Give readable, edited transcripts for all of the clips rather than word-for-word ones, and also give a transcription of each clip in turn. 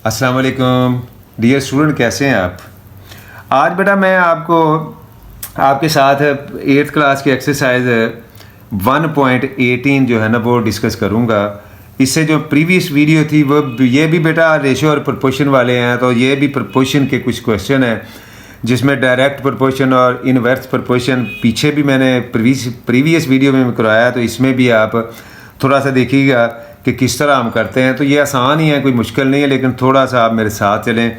अस्सलाम वालेकुम dear student, कैसे हैं आप। आज बेटा मैं आपको आपके साथ 8th क्लास की एक्सरसाइज 1.18 जो है ना वो डिस्कस करूंगा। इससे जो प्रीवियस वीडियो थी वो ये भी बेटा रेशो और प्रोपोर्शन वाले हैं, तो ये भी प्रोपोर्शन के कुछ क्वेश्चन हैं जिसमें डायरेक्ट प्रोपोर्शन और इनवर्स प्रोपोर्शन पीछे भी मैंने प्रीवियस वीडियो में कराया, तो इसमें भी आप थोड़ा सा देखिएगा कि किस तरह हम करते हैं। तो ये आसान ही है, कोई मुश्किल नहीं है, लेकिन थोड़ा सा आप मेरे साथ चलें।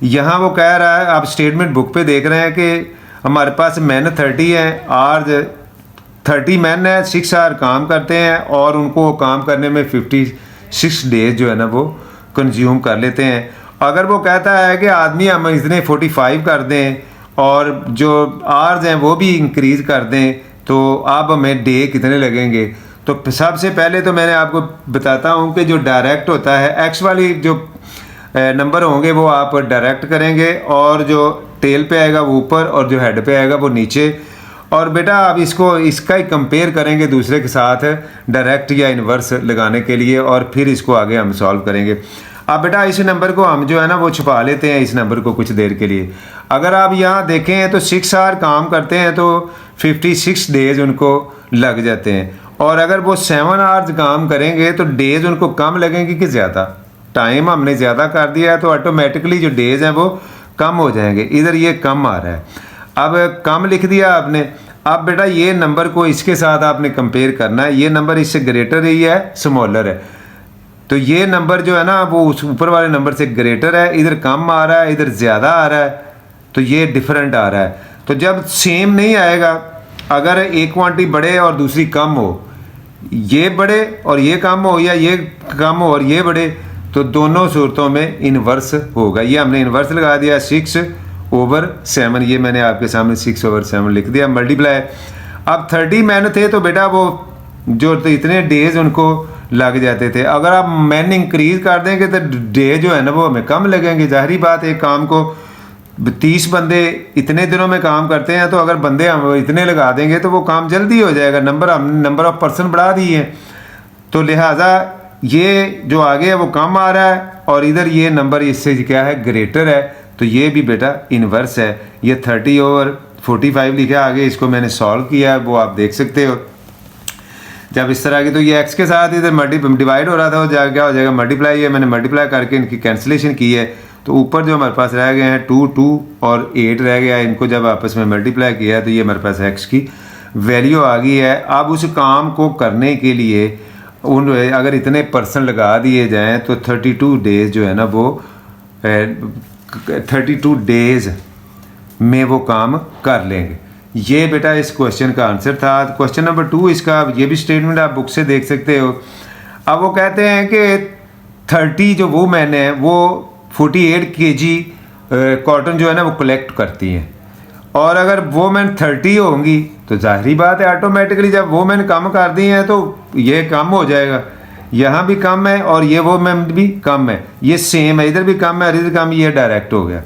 यहाँ वो कह रहा है, आप स्टेटमेंट बुक पे देख रहे हैं कि हमारे पास मैन 30 हैं, आर 30 मैन है, 6 आर काम करते हैं और उनको काम करने में 56 डेज जो है ना वो कंज्यूम कर लेते हैं। अगर वो कहता है कि आदमी हम इतने 45 कर दें और जो आर्स हैं वो भी इंक्रीज़ कर दें, तो आप हमें डे कितने लगेंगे। तो सबसे पहले तो मैंने आपको बताता हूँ कि जो डायरेक्ट होता है, एक्स वाली जो नंबर होंगे वो आप डायरेक्ट करेंगे और जो टेल पे आएगा वो ऊपर और जो हेड पे आएगा वो नीचे। और बेटा आप इसका ही कंपेयर करेंगे दूसरे के साथ डायरेक्ट या इनवर्स लगाने के लिए, और फिर इसको आगे हम सॉल्व करेंगे। अब बेटा इस नंबर को हम जो है ना वो छुपा लेते हैं, इस नंबर को कुछ देर के लिए। अगर आप यहाँ देखें तो 6 आवर काम करते हैं तो 56 डेज उनको लग जाते हैं, और अगर वो 7 आवर्स काम करेंगे तो डेज उनको कम लगेंगे कि ज़्यादा। टाइम हमने ज़्यादा कर दिया है तो ऑटोमेटिकली जो डेज हैं वो कम हो जाएंगे। इधर ये कम आ रहा है, अब कम लिख दिया आपने। अब बेटा ये नंबर को इसके साथ आपने कंपेयर करना है, ये नंबर इससे ग्रेटर ही है, स्मॉलर है, तो ये नंबर जो है ना वो उस ऊपर वाले नंबर से ग्रेटर है। इधर कम आ रहा है, इधर ज़्यादा आ रहा है, तो ये डिफरेंट आ रहा है। तो जब सेम नहीं आएगा, अगर एक क्वांटिटी बढ़े और दूसरी कम हो, ये बढ़े और ये कम हो, या ये कम हो और ये बढ़े, तो दोनों सूरतों में इनवर्स होगा। ये हमने इनवर्स लगा दिया 6/7, ये मैंने आपके सामने 6/7 लिख दिया, मल्टीप्लाई। अब 30 मैन थे तो बेटा वो जो तो इतने डेज उनको लग जाते थे। अगर आप मैन इंक्रीज कर देंगे तो डे जो है ना वो हमें कम लगेंगे। जाहिर बात, एक काम को 30 बंदे इतने दिनों में काम करते हैं, तो अगर बंदे हम इतने लगा देंगे तो वो काम जल्दी हो जाएगा। नंबर ऑफ पर्सन बढ़ा दिए हैं, तो लिहाजा ये जो आगे है वो कम आ रहा है, और इधर ये नंबर इससे क्या है, ग्रेटर है, तो ये भी बेटा इनवर्स है। ये 30/45 लिखा है, आगे इसको मैंने सॉल्व किया है, वो आप देख सकते हो। जब इस तरह की, तो ये एक्स के साथ इधर डिवाइड हो रहा था, वो क्या हो जाएगा, मल्टीप्लाई। है मैंने मल्टीप्लाई करके इनकी कैंसिलेशन की है, तो ऊपर जो हमारे पास रह गए हैं 2 और 8 रह गया है, इनको जब आपस में मल्टीप्लाई किया है तो ये हमारे पास एक्स की वैल्यू आ गई है। अब उस काम को करने के लिए अगर इतने पर्सन लगा दिए जाएँ तो 32 डेज जो है ना वो 32 डेज में वो काम कर लेंगे। ये बेटा इस क्वेश्चन का आंसर था। क्वेश्चन नंबर 2 इसका, ये भी स्टेटमेंट आप बुक से देख सकते हो। अब वो कहते हैं कि 30 जो वो मैन है वो 48 kg कॉटन जो है ना वो कलेक्ट करती हैं, और अगर वो मैन 30 होंगी तो जाहिर बात है ऑटोमेटिकली जब वो मैन कम कर दी हैं तो ये कम हो जाएगा। यहाँ भी कम है और ये वो मैन भी कम है, ये सेम है, इधर भी कम है और इधर कम, ये डायरेक्ट हो गया।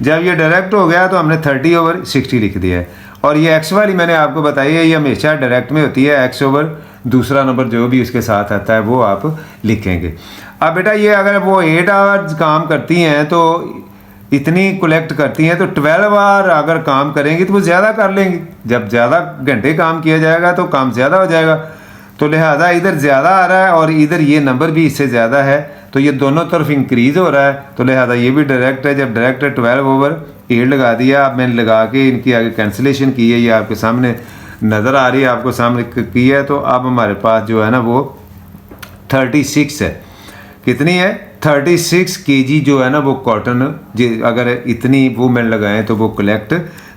जब ये डायरेक्ट हो गया तो हमने 30/60 लिख दिया है। और ये एक्स वाली मैंने आपको बताई है, ये हमेशा डायरेक्ट में होती है, x ओवर दूसरा नंबर जो भी उसके साथ आता है वो आप लिखेंगे। अब बेटा ये अगर वो 8 आवर्स काम करती हैं तो इतनी कलेक्ट करती हैं, तो 12 आवर अगर काम करेंगी तो वो ज़्यादा कर लेंगी। जब ज़्यादा घंटे काम किया जाएगा तो काम ज़्यादा हो जाएगा, तो लिहाजा इधर ज़्यादा आ रहा है और इधर ये नंबर भी इससे ज़्यादा है, तो ये दोनों तरफ इंक्रीज़ हो रहा है, तो लिहाजा ये भी डायरेक्ट है। जब डायरेक्ट है 12/8 लगा दिया। अब मैंने लगा के इनकी आगे कैंसिलेशन की है, ये आपके सामने नज़र आ रही है, आपको सामने की है। तो अब हमारे पास जो है ना वो 36 है। कितनी है, 36 kg जो है ना वो कॉटन अगर इतनी वूमेन लगाएं तो वो कलेक्ट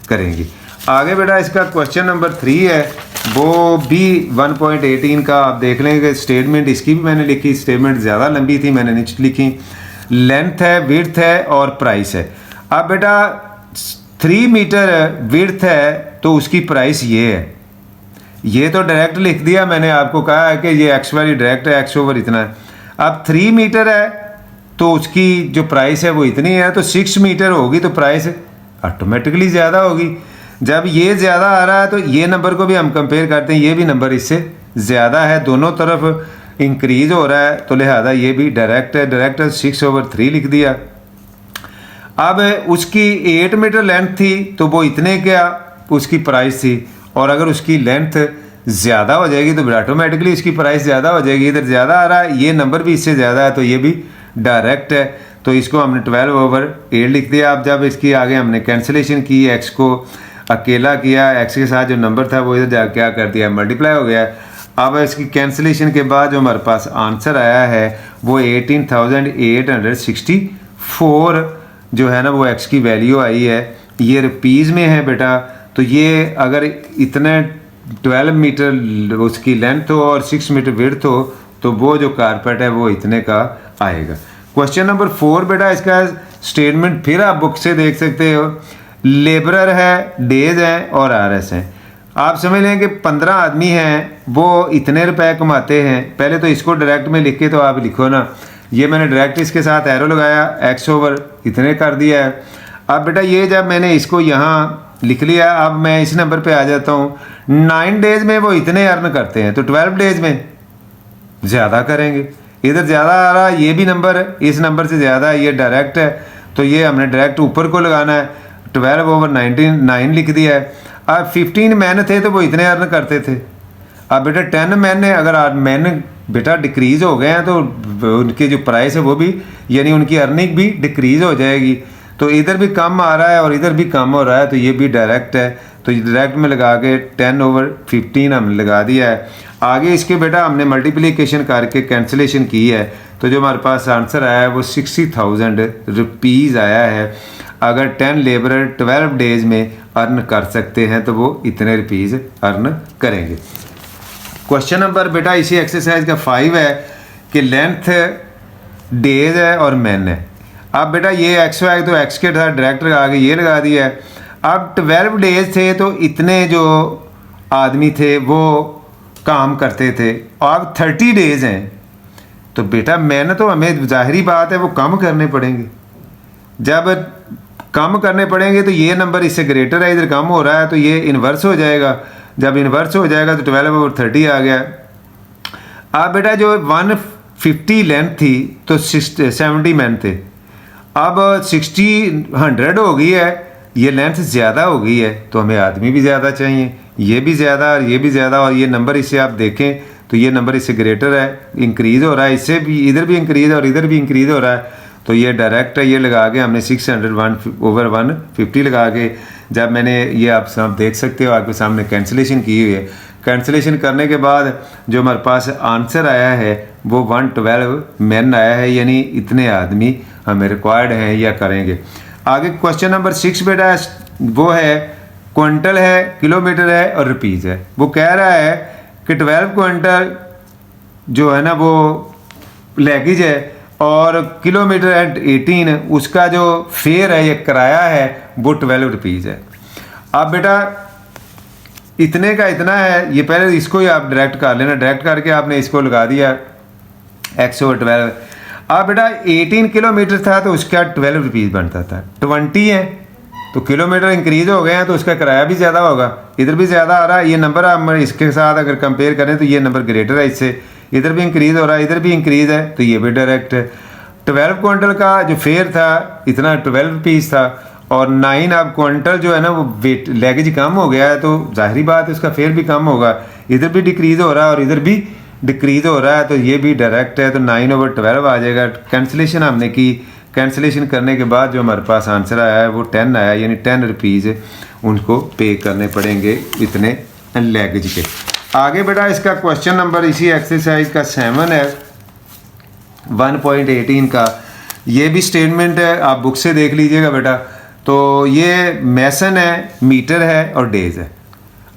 करेंगी। आगे बेटा इसका क्वेश्चन नंबर 3 है, वो भी 1.18 का आप देख लेंगे। स्टेटमेंट इसकी भी मैंने लिखी, स्टेटमेंट ज़्यादा लंबी थी, मैंने नीचे लिखी। लेंथ है, विड्थ है और प्राइस है। अब बेटा 3 मीटर विड्थ है तो उसकी प्राइस ये है। ये तो डायरेक्ट लिख दिया, मैंने आपको कहा है कि ये एक्स वाली डायरेक्ट है, x ओवर इतना है। अब 3 मीटर है तो उसकी जो प्राइस है वो इतनी है, तो 6 मीटर होगी तो प्राइस ऑटोमेटिकली ज़्यादा होगी। जब ये ज़्यादा आ रहा है तो ये नंबर को भी हम कंपेयर करते हैं, ये भी नंबर इससे ज़्यादा है। दोनों तरफ इंक्रीज़ हो रहा है, तो लिहाजा ये भी डायरेक्ट है। डायरेक्ट 6/3 लिख दिया। अब उसकी 8 मीटर लेंथ थी तो वो इतने क्या उसकी प्राइस थी, और अगर उसकी लेंथ ज़्यादा हो जाएगी तो ऑटोमेटिकली इसकी प्राइस ज़्यादा हो जाएगी। इधर ज़्यादा आ रहा है, ये नंबर भी इससे ज़्यादा है, तो ये भी डायरेक्ट है। तो इसको हमने 12/8 लिख दिया। अब जब इसकी आगे हमने कैंसिलेशन की, एक्स को अकेला किया, एक्स के साथ जो नंबर था वो इधर जा क्या कर दिया, मल्टीप्लाई हो गया। अब इसकी कैंसिलेशन के बाद जो हमारे पास आंसर आया है वो 18,864 जो है ना वो एक्स की वैल्यू आई है। ये रुपीज़ में है बेटा। तो ये अगर इतने 12 मीटर उसकी लेंथ हो और 6 मीटर विड्थ हो तो वो जो कारपेट है वो इतने का आएगा। क्वेश्चन नंबर 4 बेटा, इसका स्टेटमेंट फिर आप बुक से देख सकते हो। लेबरर है, डेज हैं और आरएस हैं। आप समझ लें कि 15 आदमी हैं, वो इतने रुपए कमाते हैं। पहले तो इसको डायरेक्ट में लिख के तो आप लिखो ना, ये मैंने डायरेक्ट इसके साथ एरो लगाया, एक्स ओवर इतने कर दिया है। अब बेटा ये जब मैंने इसको यहाँ लिख लिया, अब मैं इस नंबर पे आ जाता हूँ। 9 डेज में वो इतने अर्न करते हैं, तो 12 डेज में ज़्यादा करेंगे। इधर ज़्यादा आ रहा है, ये भी नंबर इस नंबर से ज़्यादा है, ये डायरेक्ट है, तो ये हमने डायरेक्ट ऊपर को लगाना है। 12/9 लिख दिया है। अब 15 मैन थे तो वो इतने अर्न करते थे। अब बेटा 10 मैन है, अगर मैन बेटा डिक्रीज़ हो गए हैं तो उनकी जो प्राइस है वो भी, यानी उनकी अर्निंग भी डिक्रीज़ हो जाएगी। तो इधर भी कम आ रहा है और इधर भी कम हो रहा है, तो ये भी डायरेक्ट है। तो डायरेक्ट में लगा के 10/15 हमने लगा दिया है। आगे इसके बेटा हमने मल्टीप्लिकेशन करके कैंसिलेशन की है, तो जो हमारे पास आंसर आया है वो 60,000 रुपीज़ आया है। अगर 10 लेबरर 12 डेज में अर्न कर सकते हैं तो वो इतने रुपीज़ अर्न करेंगे। क्वेश्चन नंबर बेटा इसी एक्सरसाइज का 5 है कि लेंथ डेज है और मैन है। अब बेटा ये एक्स वाई तो एक्स के साथ डायरेक्ट आगे ये लगा दिया है। अब 12 डेज थे तो इतने जो आदमी थे वो काम करते थे। अब 30 डेज हैं तो बेटा मैन तो हमें ज़ाहिरी बात है वो कम करने पड़ेंगे। जब कम करने पड़ेंगे तो ये नंबर इससे ग्रेटर है, इधर कम हो रहा है तो ये इन्वर्स हो जाएगा। जब इन्वर्स हो जाएगा तो 12/30 आ गया। अब बेटा जो 150 लेंथ थी तो 70 मैन थे। अब 100 हो गई है, ये लेंथ ज़्यादा हो गई है तो हमें आदमी भी ज़्यादा चाहिए, ये भी ज़्यादा और ये भी ज़्यादा, और ये नंबर इससे आप देखें तो ये नंबर इससे ग्रेटर है, इंक्रीज़ हो रहा है, इससे भी इधर भी इंक्रीज़ और इधर भी इंक्रीज़ हो रहा है। तो ये डायरेक्ट है, ये लगा के हमने 600/150 लगा के, जब मैंने ये आप सब देख सकते हो आपके सामने कैंसिलेशन की हुई है। कैंसिलेशन करने के बाद जो हमारे पास आंसर आया है वो 112 मैन आया है, यानी इतने आदमी हमें रिक्वायर्ड हैं या करेंगे। आगे क्वेश्चन नंबर 6 बेटा वो है क्विंटल है, किलोमीटर है और रुपीज़ है। वो कह रहा है कि 12 क्विंटल जो है ना वो लैगेज है और किलोमीटर एट 18, उसका जो फेयर है, ये किराया है, वो 12 रुपीज़ है। अब बेटा इतने का इतना है, ये पहले इसको ही आप डायरेक्ट कर लेना, डायरेक्ट करके आपने इसको लगा दिया x/12। अब बेटा 18 किलोमीटर था तो उसका 12 रुपीज़ बनता था। 20 है तो किलोमीटर इंक्रीज़ हो गए हैं तो उसका किराया भी ज़्यादा होगा, इधर भी ज़्यादा आ रहा है। ये नंबर आप इसके साथ अगर कंपेयर करें तो ये नंबर ग्रेटर है इससे, इधर भी इंक्रीज़ हो रहा है, इधर भी इंक्रीज़ है, तो ये भी डायरेक्ट है। 12 क्विंटल का जो फेयर था इतना 12 रुपीज़ था, और 9 अब क्विंटल जो है ना वो वेट लैगेज कम हो गया है तो जाहिर बात है उसका फेयर भी कम होगा, इधर भी डिक्रीज़ हो रहा है और इधर भी डिक्रीज़ हो रहा है, तो ये भी डायरेक्ट है। तो 9/12 आ जाएगा। कैंसिलेशन हमने की, कैंसिलेशन करने के बाद जो हमारे पास आंसर आया है वो 10 आया, यानी 10 रुपीज़ उनको पे करने पड़ेंगे इतने लैगेज के। आगे बेटा इसका क्वेश्चन नंबर इसी एक्सरसाइज का 7 है 1.18 का। ये भी स्टेटमेंट है, आप बुक से देख लीजिएगा बेटा। तो ये मैसन है, मीटर है और डेज है।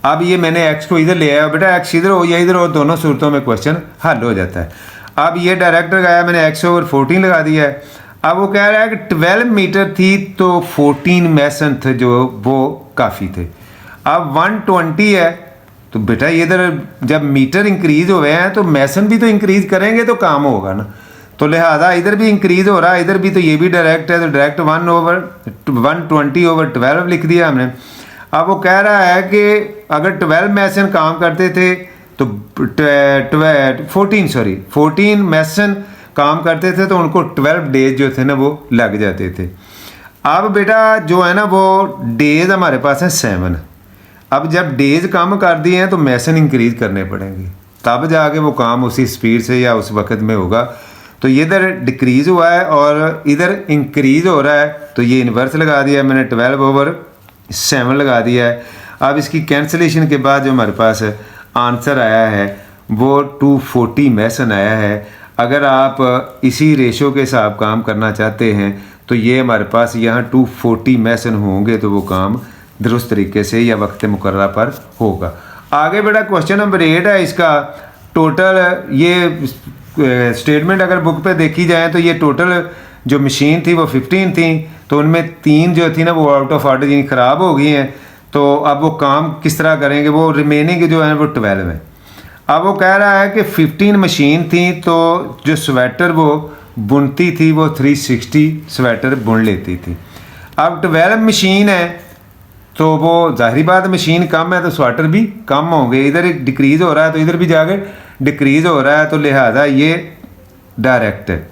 अब ये मैंने एक्स को इधर ले आया बेटा, एक्स इधर हो या इधर हो, दोनों सूरतों में क्वेश्चन हल हो जाता है। अब ये डायरेक्ट लगाया मैंने x/14 लगा दिया है। अब वो कह रहा है कि 12 मीटर थी तो 14 मैसन थे जो वो काफ़ी थे। अब 120 है तो बेटा इधर जब मीटर इंक्रीज़ हुए हैं तो मैसन भी तो इंक्रीज़ करेंगे तो काम होगा ना, तो लिहाजा इधर भी इंक्रीज़ हो रहा है, इधर भी, तो ये भी डायरेक्ट है, तो डायरेक्ट 1/120/12 लिख दिया हमने। अब वो कह रहा है कि अगर 12 मैसन काम करते थे तो 14 मैसन काम करते थे तो उनको 12 डेज जो थे ना वो लग जाते थे। अब बेटा जो है ना वो डेज हमारे पास है 7। अब जब डेज कम कर दिए हैं तो मैसन इंक्रीज करने पड़ेंगे, तब जाके वो काम उसी स्पीड से या उस वक्त में होगा। तो ये इधर डिक्रीज़ हुआ है और इधर इंक्रीज़ हो रहा है, तो ये इन्वर्स लगा दिया मैंने, 12/7 लगा दिया है। अब इसकी कैंसिलेशन के बाद जो हमारे पास आंसर आया है वो 240 मैसन आया है। अगर आप इसी रेशो के हिसाब काम करना चाहते हैं तो ये हमारे पास यहाँ 240 मैसन होंगे तो वो काम दुरुस्त तरीके से या वक्त मुकर्रर पर होगा। आगे बेटा क्वेश्चन नंबर 8 है, इसका टोटल ये स्टेटमेंट अगर बुक पे देखी जाए तो ये टोटल जो मशीन थी वो 15 थी, तो उनमें 3 जो थी ना वो आउट ऑफ ऑर्डर यानी ख़राब हो गई हैं। तो अब वो काम किस तरह करेंगे, वो रिमेनिंग जो है वो 12 है। अब वो कह रहा है कि 15 मशीन थी तो जो स्वेटर वो बुनती थी वो 360 स्वेटर बुन लेती थी। अब 12 मशीन है तो वो जाहिर बात मशीन कम है तो स्वेटर भी कम होंगे, इधर एक डिक्रीज़ हो रहा है तो इधर भी जाके डिक्रीज़ हो रहा है, तो लिहाजा ये डायरेक्ट है।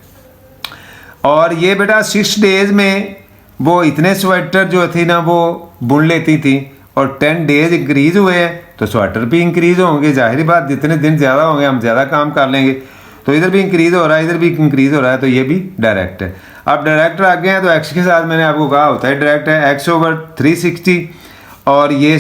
और ये बेटा 6 डेज़ में वो इतने स्वेटर जो थी ना वो बुन लेती थी और 10 डेज़ इंक्रीज़ हुए हैं तो स्वेटर भी इंक्रीज़ होंगे, जाहिर बात जितने दिन ज़्यादा होंगे हम ज़्यादा काम कर लेंगे। तो इधर भी इंक्रीज़ हो रहा है, इधर भी इंक्रीज़ हो रहा है, तो ये भी डायरेक्ट है। अब डायरेक्ट आ गए हैं तो एक्स के साथ मैंने आपको कहा होता है डायरेक्ट है, x/360 और ये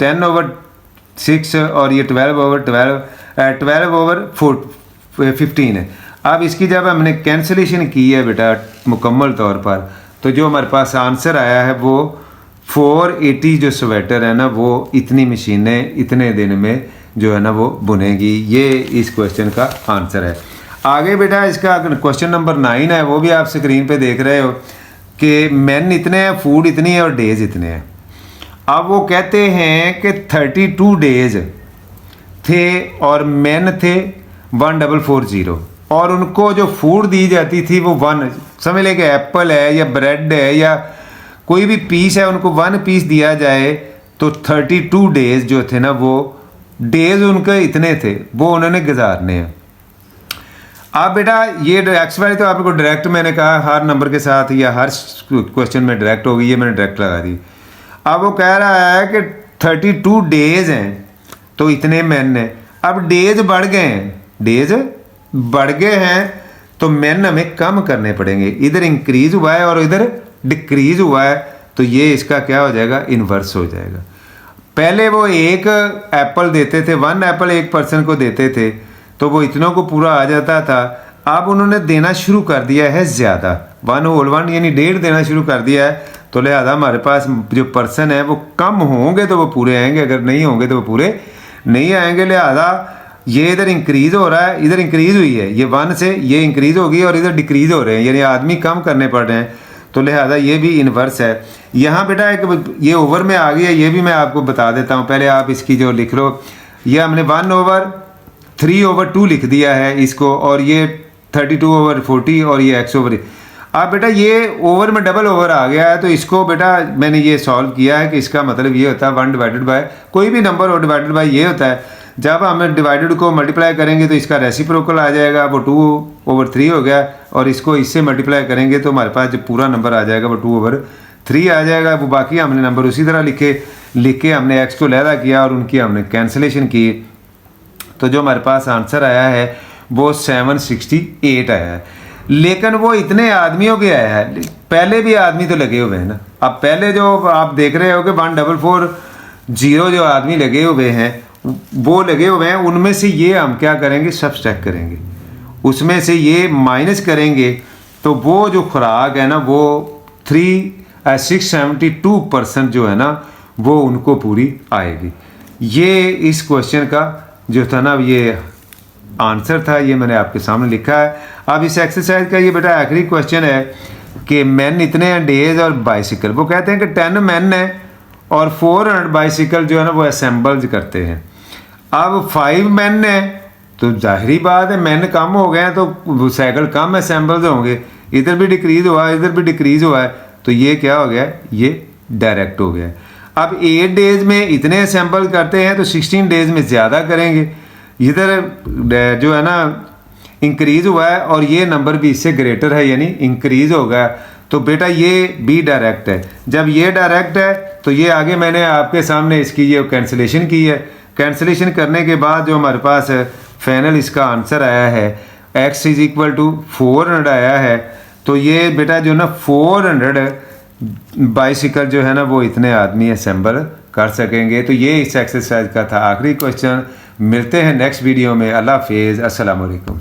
10/6 और ये 12/15 है। अब इसकी जब हमने कैंसिलेशन की है बेटा मुकम्मल तौर पर, तो जो हमारे पास आंसर आया है वो 480 जो स्वेटर है ना वो इतनी मशीनें इतने दिन में जो है ना वो बुनेगी। ये इस क्वेश्चन का आंसर है। आगे बेटा इसका क्वेश्चन नंबर 9 है, वो भी आप स्क्रीन पे देख रहे हो कि मैन इतने हैं, फूड इतनी है और डेज इतने हैं। अब वो कहते हैं कि 32 डेज थे और मैन थे 1440 और उनको जो फूड दी जाती थी वो 1 समझ लें कि एप्पल है या ब्रेड है या कोई भी पीस है, उनको 1 पीस दिया जाए तो 32 डेज जो थे ना वो डेज उनके इतने थे वो उन्होंने गुजारने हैं। आप बेटा ये एक्स वाई तो आपको डायरेक्ट मैंने कहा हर नंबर के साथ या हर क्वेश्चन में डायरेक्ट होगी, ये मैंने डायरेक्ट लगा दी। अब वो कह रहा है कि 32 डेज हैं तो इतने मैन हैं। अब डेज बढ़ गए हैं, डेज बढ़ गए हैं तो मैन हमें कम करने पड़ेंगे। इधर इंक्रीज हुआ है और इधर डिक्रीज हुआ है, तो ये इसका क्या हो जाएगा, इन्वर्स हो जाएगा। पहले वो 1 एप्पल देते थे, 1 एप्पल 1 पर्सन को देते थे तो वो इतनों को पूरा आ जाता था। अब उन्होंने देना शुरू कर दिया है ज़्यादा, 1/1 यानी 1.5 देना शुरू कर दिया है, तो लिहाजा हमारे पास जो पर्सन है वो कम होंगे तो वो पूरे आएंगे, अगर नहीं होंगे तो वो पूरे नहीं आएंगे। लिहाजा ये इधर इंक्रीज़ हो रहा है, इधर इंक्रीज़ हुई है, ये 1 से ये इंक्रीज़ होगी और इधर डिक्रीज़ हो रहे हैं, यानी आदमी कम करने पड़ रहे हैं, तो लिहाजा ये भी इन्वर्स है। यहाँ बेटा एक ये ओवर में आ गई है, ये भी मैं आपको बता देता हूँ, पहले आप इसकी जो लिख लो, ये हमने 1/3/2 लिख दिया है इसको, और ये 32/40 और ये x/। अब बेटा ये ओवर में डबल ओवर आ गया है, तो इसको बेटा मैंने ये सॉल्व किया है कि इसका मतलब ये होता है 1 डिवाइडेड बाय कोई भी नंबर और डिवाइडेड बाय ये होता है, जब हम डिवाइडेड को मल्टीप्लाई करेंगे तो इसका रेसिप्रोकल आ जाएगा, वो 2/3 हो गया, और इसको इससे मल्टीप्लाई करेंगे तो हमारे पास जो पूरा नंबर आ जाएगा वो 2/3 आ जाएगा। वो बाकी हमने नंबर उसी तरह लिख के हमने एक्स को लहदा किया और उनकी हमने कैंसिलेशन की, तो जो हमारे पास आंसर आया है वो 768 आया है। लेकिन वो इतने आदमियों के आया है, पहले भी आदमी तो लगे हुए हैं ना। अब पहले जो आप देख रहे हो कि 1440 जो आदमी लगे हुए हैं वो लगे हुए हैं, उनमें से ये हम क्या करेंगे, सब्सट्रैक्ट करेंगे, उसमें से ये माइनस करेंगे, तो वो जो खुराक है ना वो 672% जो है ना वो उनको पूरी आएगी। ये इस क्वेश्चन का जो था ना ये आंसर था, ये मैंने आपके सामने लिखा है। अब इस एक्सरसाइज का ये बेटा आखिरी क्वेश्चन है कि मैन इतने हैं डेज और बाइसिकल, वो कहते हैं कि 10 मैन है और 400 बाइसिकल जो है ना वो असेंबल्स करते हैं। अब 5 मैन है तो जाहिरी बात है मैन कम हो गए हैं तो साइकिल कम असेंबल्स होंगे, इधर भी डिक्रीज हुआ है इधर भी डिक्रीज हुआ है, तो ये क्या हो गया, ये डायरेक्ट हो गया। अब 8 डेज में इतने असेंबल करते हैं तो 16 डेज में ज़्यादा करेंगे, इधर जो है ना इंक्रीज़ हुआ है और ये नंबर भी इससे ग्रेटर है यानी इंक्रीज़ होगा, तो बेटा ये बी डायरेक्ट है। जब ये डायरेक्ट है तो ये आगे मैंने आपके सामने इसकी ये कैंसिलेशन की है। कैंसिलेशन करने के बाद जो हमारे पास फाइनल इसका आंसर आया है x इज़ इक्वल टू 400 आया है। तो ये बेटा जो ना 400 बाइसिकल जो है ना वो इतने आदमी असेंबल कर सकेंगे। तो ये इस एक्सरसाइज का था आखिरी क्वेश्चन। मिलते हैं नेक्स्ट वीडियो में। अल्लाह हाफिज़, अस्सलाम वालेकुम।